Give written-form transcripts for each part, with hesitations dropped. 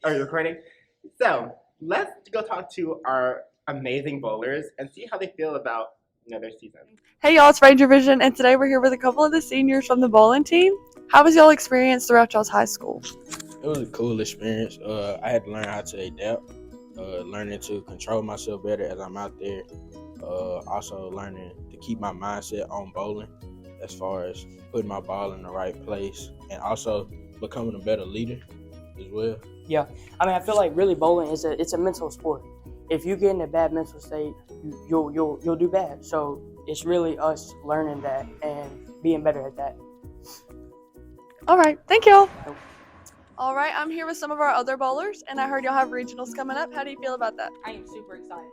Oh, you're recording? So let's go talk to our amazing bowlers and see how they feel about their season. Hey y'all, it's Ranger Vision, and today we're here with a couple of the seniors from the bowling team. How was y'all experience throughout y'all's high school? It was a cool experience. I had to learn how to adapt, learning to control myself better as I'm out there. Also learning to keep my mindset on bowling as far as putting my ball in the right place and also becoming a better leader as well. Yeah, I mean, I feel like really bowling it's a mental sport. If you get in a bad mental state, you'll do bad. So it's really us learning that and being better at that. All right, thank y'all. All right, I'm here with some of our other bowlers, and I heard y'all have regionals coming up. How do you feel about that? I am super excited.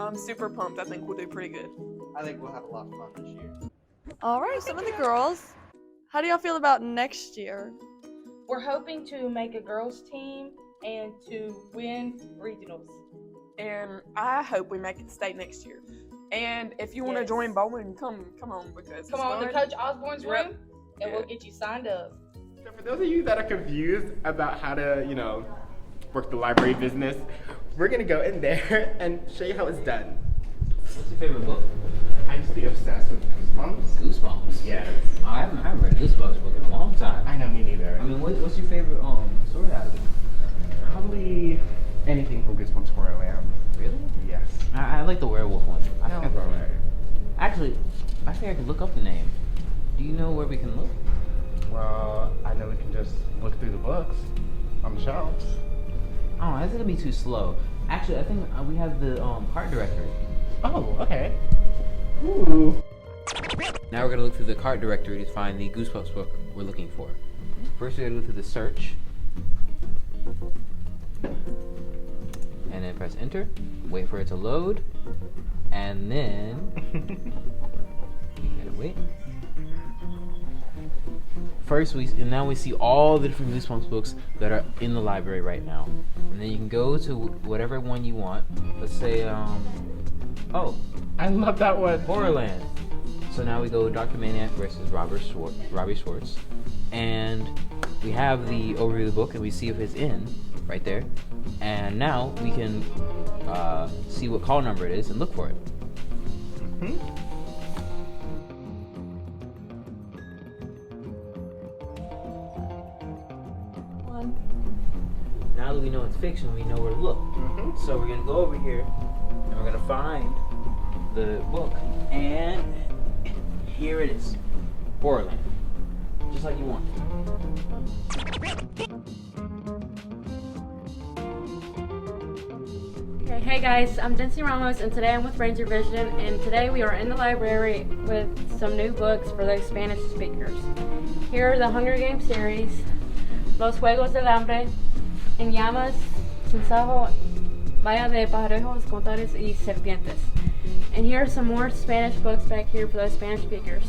I'm super pumped. I think we'll do pretty good. I think we'll have a lot of fun this year. All right, some of the girls. How do y'all feel about next year? We're hoping to make a girls team and to win regionals. And I hope we make it to state next year. And if you want to Yes. join bowling, come on because Come it's on to fun. Coach Osborne's Yep. room, and we'll get you signed up. So for those of you that are confused about how to, work the library business, we're gonna go in there and show you how it's done. What's your favorite book? I used to be obsessed with Goosebumps. Goosebumps. Yes. I haven't read a Goosebumps book in a long time. I know, me neither. I mean, what's your favorite story out of it? Probably anything from Goosebumps Horrorland. Really? Yes. I like the werewolf one. I No, forgot the bro. name. Actually, I think I could look up the name. Do you know where we can look? Well, I know we can just look through the books on the shelves. Oh, that's gonna be too slow. Actually, I think we have the card directory. Oh, okay. Ooh. Now we're gonna look through the card directory to find the Goosebumps book we're looking for. First, we're gonna go through the search, and then press enter. Wait for it to load, and then you gotta wait. First, now we see all the different Goosebumps books that are in the library right now, and then you can go to whatever one you want. Let's say, oh, I love that one. Horrorland. So now we go Dr. Maniac versus Robbie Schwartz, and we have the overview of the book, and we see if it's in right there. And now we can see what call number it is and look for it. Mm-hmm. Now that we know it's fiction, we know where to look. Mm-hmm. So we're gonna go over here, and we're gonna find the book, and here it is, Horrorland, just like you want. Okay, hey guys, I'm Jency Ramos, and today I'm with Ranger Vision, and today we are in the library with some new books for those Spanish speakers. Here are the Hunger Games series, Los Juegos del Hambre, En Llamas, Sinsajo, Vaya de Pajarejos, Contares y Serpientes. And here are some more Spanish books back here for those Spanish speakers.